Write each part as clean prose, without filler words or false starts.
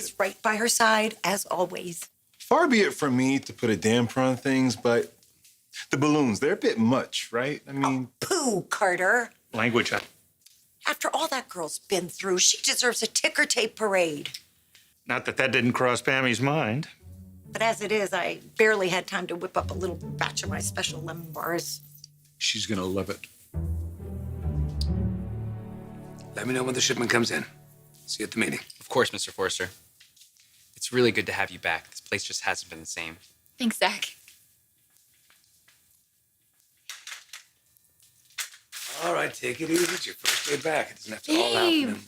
He's right by her side, as always. Far be it from me to put a damper on things, but the balloons, they're a bit much, right? I mean... Oh, pooh, Carter. Language. After all that girl's been through, she deserves a ticker tape parade. Not that that didn't cross Pammy's mind. But as it is, I barely had time to whip up a little batch of my special lemon bars. She's gonna love it. Let me know when the shipment comes in. See you at the meeting. Of course, Mr. Forrester. It's really good to have you back. This place just hasn't been the same. Thanks, Zach. All right, take it easy. It's your first day back. It doesn't have to all happen.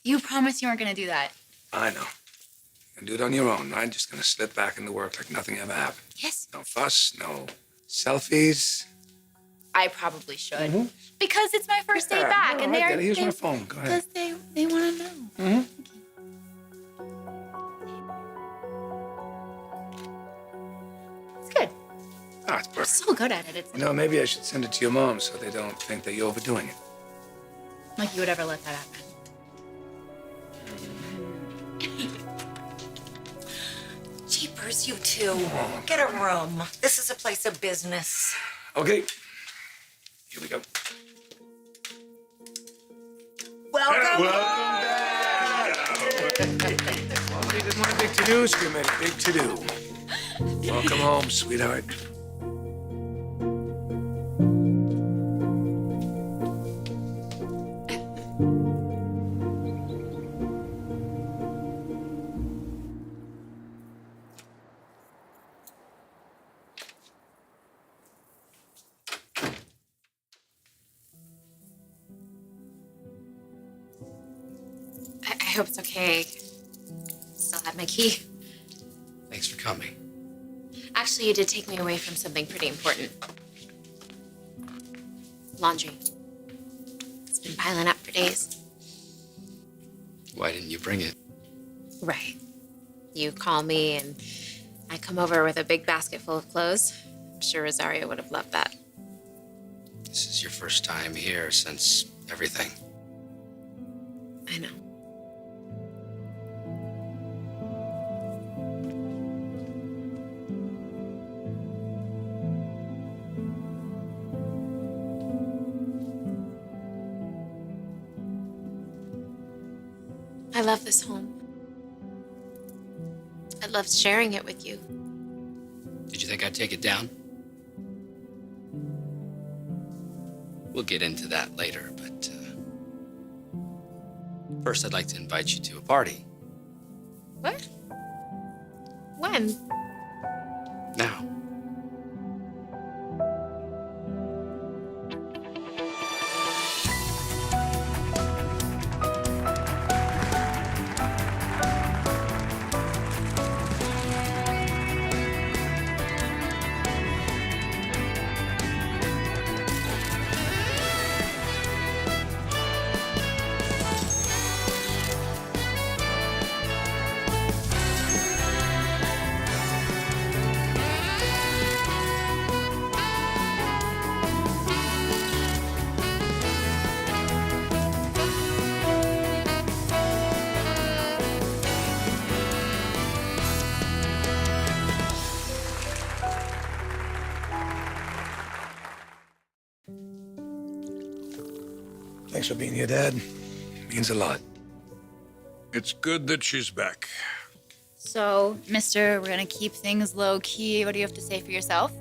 You promised you weren't gonna do that. I know. You can do it on your own, right? Just gonna slip back into work like nothing ever happened. Yes. No fuss, no selfies. I probably should. Because it's my first day back, and they're... Here's my phone. Go ahead. Because they want to know. It's good. Oh, it's perfect. So good at it. It's You know, maybe I should send it to your mom so they don't think that you're overdoing it. like you would ever let that happen. Jeepers, you two. Get a room. This is a place of business. Okay. Here we go. Welcome. Well, we didn't want a big to-do, so we made a big to-do. Welcome home, sweetheart. I hope it's okay. Still have my key. Thanks for coming. Actually, you did take me away from something pretty important. Laundry. It's been piling up for days. Why didn't you bring it? Right. You call me and I come over with a big basket full of clothes. I'm sure Rosario would have loved that. This is your first time here since everything. I know. I love this home. I loved sharing it with you. Did you think I'd take it down? We'll get into that later, but first I'd like to invite you to a party. What? When? Now. Thanks for being here, Dad. Means a lot. It's good that she's back. So, mister, we're gonna keep things low key. What do you have to say for yourself?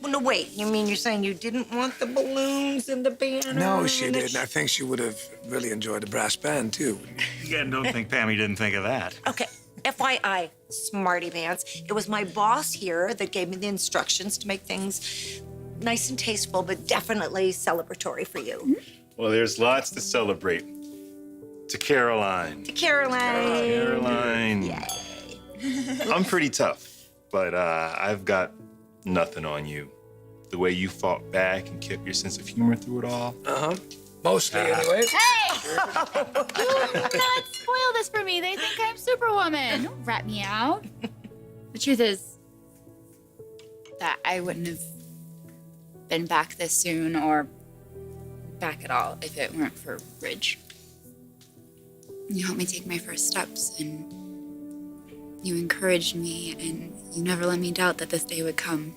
No, wait. You mean you're saying you didn't want the balloons and the banner? No, she and the did. And I think she would have really enjoyed the brass band, too. Again, don't think Pammy didn't think of that. Okay, FYI, smarty pants. It was my boss here that gave me the instructions to make things nice and tasteful, but definitely celebratory for you. Well, there's lots to celebrate. To Caroline. To Caroline. Caroline. Yay. I'm pretty tough, but I've got nothing on you. The way you fought back and kept your sense of humor through it all. Uh-huh. Mostly, anyway. Hey! Do not spoil this for me. They think I'm Superwoman. Don't rat me out. The truth is that I wouldn't have been back this soon or back at all if it weren't for Ridge. You helped me take my first steps, and You encouraged me, and you never let me doubt that this day would come.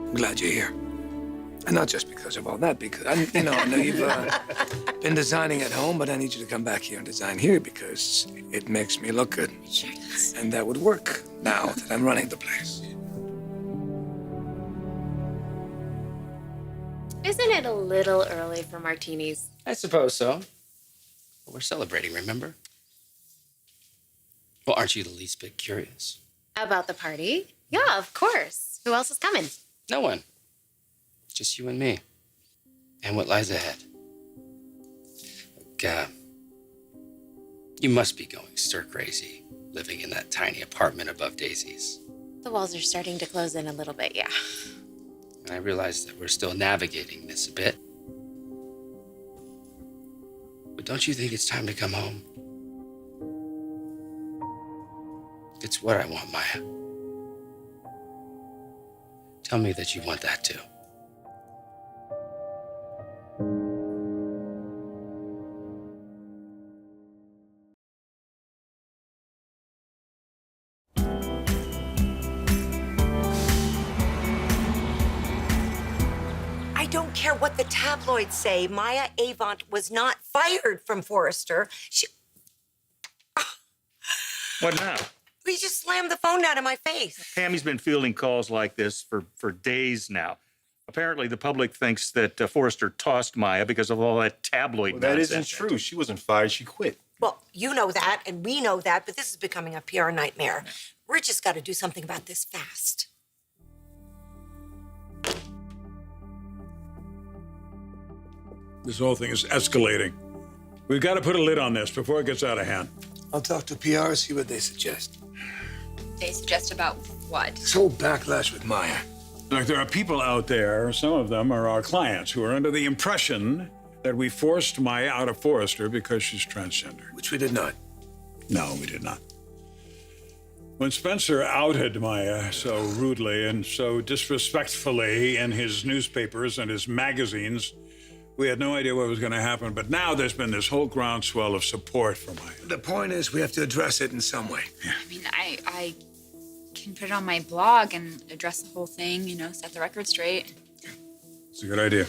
I'm glad you're here. And not just because of all that, because, I know you've been designing at home, but I need you to come back here and design here because it makes me look good. Sure does. And that would work now that I'm running the place. Isn't it a little early for martinis? I suppose so. But we're celebrating, remember? Well, aren't you the least bit curious? About the party? Yeah, of course. Who else is coming? No one. Just you and me. And what lies ahead. Look, you must be going stir crazy, living in that tiny apartment above Daisy's. The walls are starting to close in a little bit, yeah. And I realize that we're still navigating this a bit. But don't you think it's time to come home? It's what I want, Maya. Tell me that you want that too. I don't care what the tabloids say. Maya Avant was not fired from Forrester. What now? He just slammed the phone down in my face. Pammy's been fielding calls like this for days now. Apparently, the public thinks that Forrester tossed Maya because of all that tabloid Well, that nonsense. isn't true. She wasn't fired. She quit. Well, you know that, and we know that, but this is becoming a PR nightmare. We're just got to do something about this fast. This whole thing is escalating. We've got to put a lid on this before it gets out of hand. I'll talk to PR, see what they suggest. They suggest about what? This whole backlash with Maya. Look, there are people out there, some of them are our clients, who are under the impression that we forced Maya out of Forrester because she's transgender. Which we did not. No, we did not. When Spencer outed Maya so rudely and so disrespectfully in his newspapers and his magazines, we had no idea what was going to happen. But now there's been this whole groundswell of support for Maya. The point is we have to address it in some way. I mean, I can put it on my blog and address the whole thing, set the record straight. It's a good idea.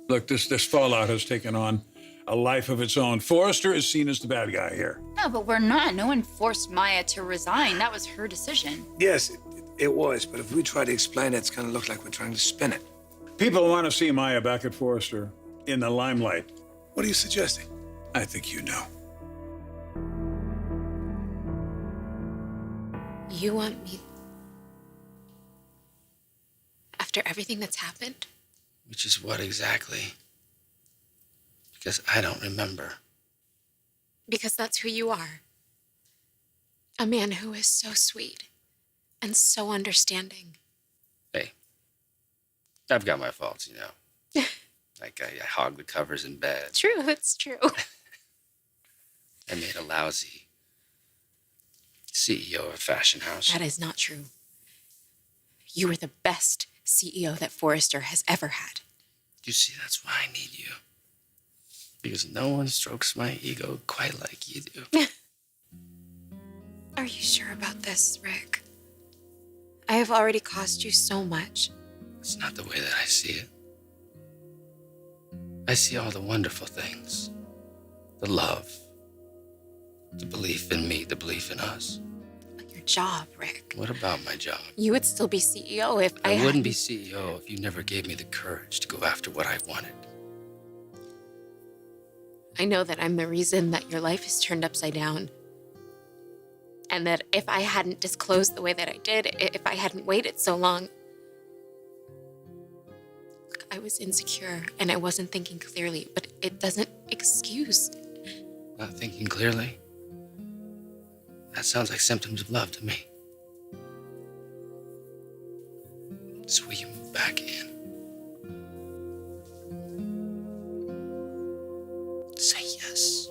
Look, this fallout has taken on a life of its own. Forrester is seen as the bad guy here. No, but we're not. No one forced Maya to resign. That was her decision. Yes, it was, but if we try to explain it, it's going to look like we're trying to spin it. People want to see Maya back at Forrester in the limelight. What are you suggesting? I think you know. You want me... After everything that's happened? Which is what exactly? Because I don't remember. Because that's who you are. A man who is so sweet and so understanding. Hey, I've got my faults, Like I hog the covers in bed. True, it's true. I made a lousy CEO of a fashion house. That is not true. You were the best CEO that Forrester has ever had. You see, that's why I need you. Because no one strokes my ego quite like you do. Are you sure about this, Rick? I have already cost you so much. It's not the way that I see it. I see all the wonderful things. The love. The belief in me, the belief in us. But your job, Rick. What about my job? You would still be CEO if I I wouldn't be CEO if you never gave me the courage to go after what I wanted. I know that I'm the reason that your life is turned upside down. And that if I hadn't disclosed the way that I did, if I hadn't waited so long, look, I was insecure and I wasn't thinking clearly, but it doesn't excuse. Not thinking clearly? That sounds like symptoms of love to me. So will you move back in? Say yes.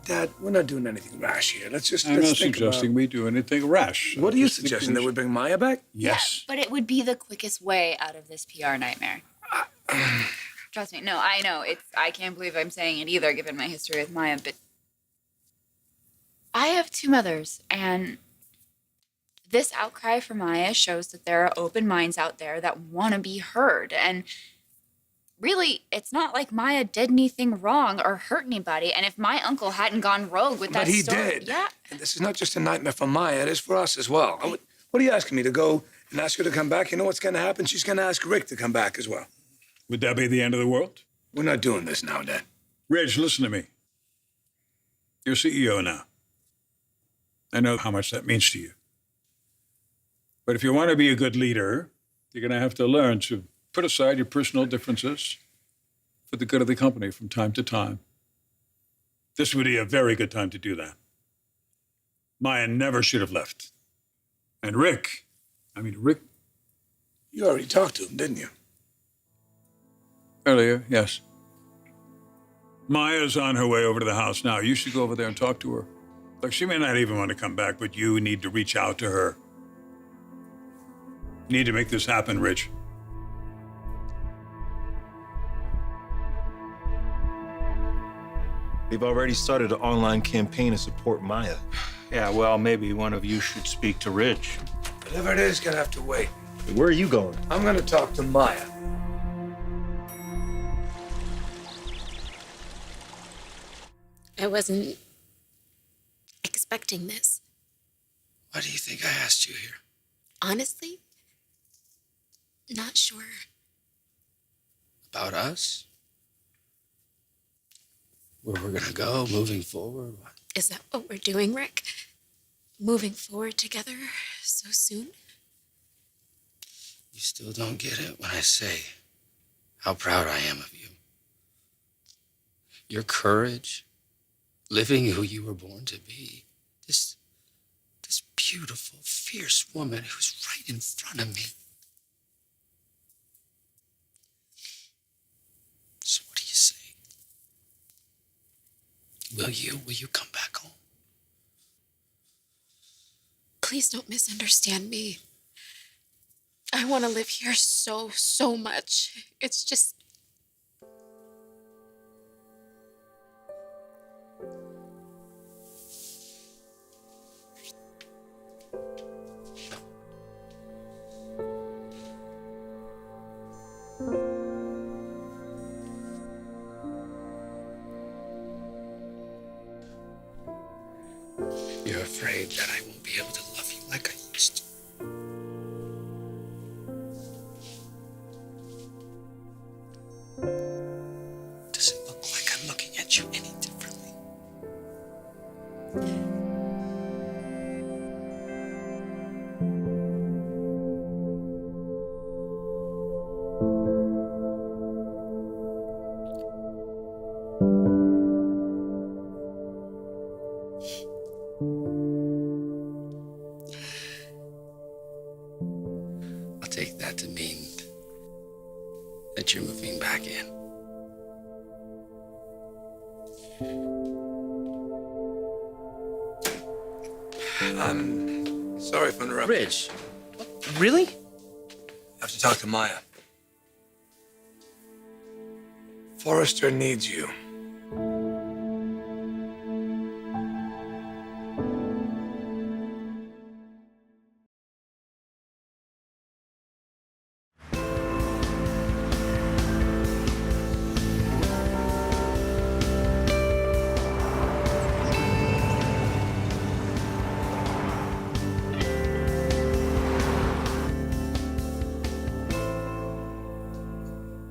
Dad, we're not not doing anything rash here. Let's I'm not think suggesting we do anything rash. What are you Just think suggesting? we That we bring Maya back? Yes. But it would be the quickest way out of this PR nightmare. Trust me. No, I know. I can't believe I'm saying it either, given my history with Maya, but I have two mothers, and this outcry for Maya shows that there are open minds out there that want to be heard. And really, it's not like Maya did anything wrong or hurt anybody. And if my uncle hadn't gone rogue with that But he story, did. yeah. And this is not just a nightmare for Maya, it is for us as well. What are you asking me, to go and ask her to come back? You know what's going to happen? She's going to ask Rick to come back as well. Would that be the end of the world? We're not doing this now, Dad. Ridge, listen to me. You're CEO now. I know how much that means to you. But if you want to be a good leader, you're going to have to learn to put aside your personal differences for the good of the company from time to time. This would be a very good time to do that. Maya never should have left. And Rick, You already talked to him, didn't you? earlier, yes. Maya's on her way over to the house now. You should go over there and talk to her. Look, she may not even want to come back, but you need to reach out to her. You need to make this happen, Rich. They've already started an online campaign to support Maya. Yeah, well, maybe one of you should speak to Ridge. Whatever it is, going to have to wait. Where are you going? I'm going to talk to Maya. I wasn't expecting this. Why do you think I asked you here? Honestly, not sure. About us? Where we're gonna go moving forward? Is that what we're doing, Rick? Moving forward together so soon? You still don't get it when I say how proud I am of you. Your courage, living who you were born to be. This beautiful, fierce woman who's right in front of me. So what do you say? Will you come back home? Please don't misunderstand me. I want to live here so much. It's just... You're afraid that I won't be able to love you like I used to. Does it look like I'm looking at you any differently? I'll take that to mean that you're moving back in. I'm sorry for interrupting. Ridge, really? I have to talk to Maya. Forrester needs you.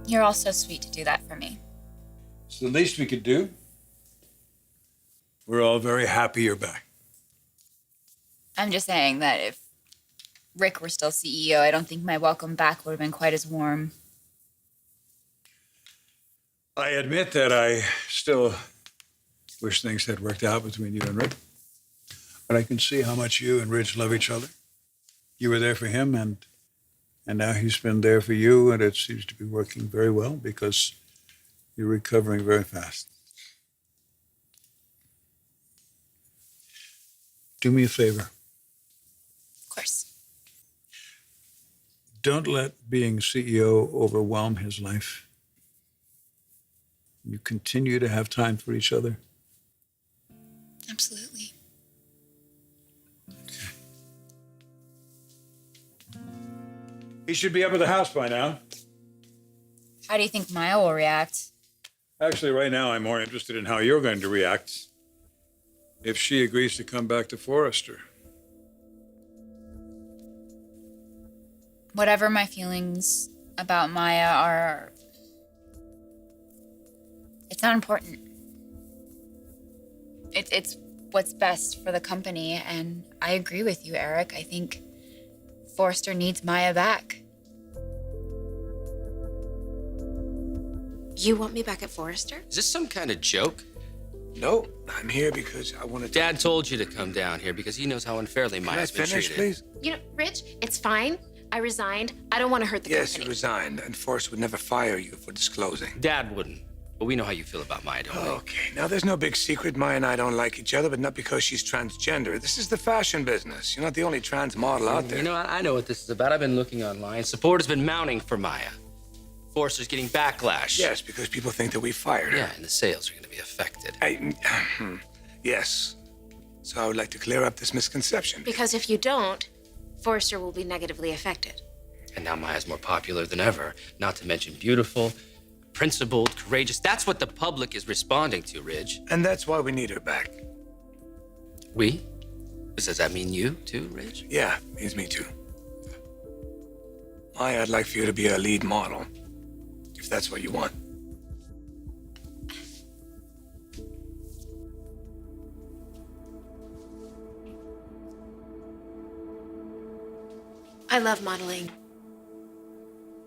You're all so sweet to do that for me. It's the least we could do. We're all very happy you're back. I'm just saying that if Rick were still CEO, I don't think my welcome back would have been quite as warm. I admit that I still wish things had worked out between you and Rick. But I can see how much you and Ridge love each other. You were there for him, and now he's been there for you, and it seems to be working very well because you're recovering very fast. do me a favor. Of course. Don't let being CEO overwhelm his life. You continue to have time for each other. Absolutely. He should be up at the house by now. How do you think Maya will react? Actually, right now, I'm more interested in how you're going to react if she agrees to come back to Forrester. Whatever my feelings about Maya are, it's not important. It's what's best for the company, and I agree with you, Eric. I think Forrester needs Maya back. You want me back at Forrester? Is this some kind of joke? No, I'm here because I want to. Dad told you to come down here because he knows how unfairly Can I Maya's been finish, treated. please? You know, Rich, it's fine. I resigned. I don't want to hurt the Yes, company. you resigned, and Forrester would never fire you for disclosing. Dad wouldn't, but we know how you feel about Maya, don't we? Okay, now there's no big secret. Maya and I don't like each other, but not because she's transgender. This is the fashion business. You're not the only trans model out there. You know, I know what this is about. I've been looking online. Support has been mounting for Maya. Forrester's getting backlash. Yes, because people think that we fired her. Yeah, and the sales are going to be affected. Yes. So I would like to clear up this misconception. Because if you don't, Forrester will be negatively affected. And now Maya's more popular than ever, not to mention beautiful, principled, courageous. That's what the public is responding to, Ridge. And that's why we need her back. We? Does that mean you, too, Ridge? Yeah, means me too. Maya, I'd like for you to be a lead model, if that's what you want. I love modeling.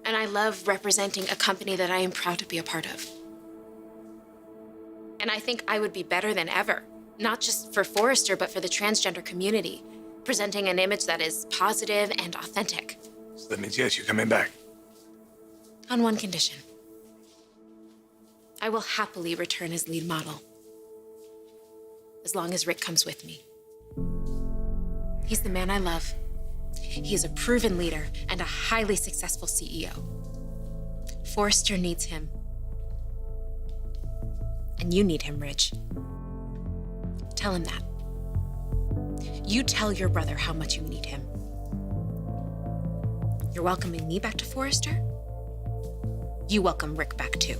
And I love representing a company that I am proud to be a part of. And I think I would be better than ever, not just for Forrester, but for the transgender community, presenting an image that is positive and authentic. So that means, yes, you're coming back. On one condition. I will happily return as lead model, as long as Rick comes with me. He's the man I love. He is a proven leader and a highly successful CEO. Forrester needs him. And you need him, Ridge. Tell him that. You tell your brother how much you need him. You're welcoming me back to Forrester. You welcome Rick back too.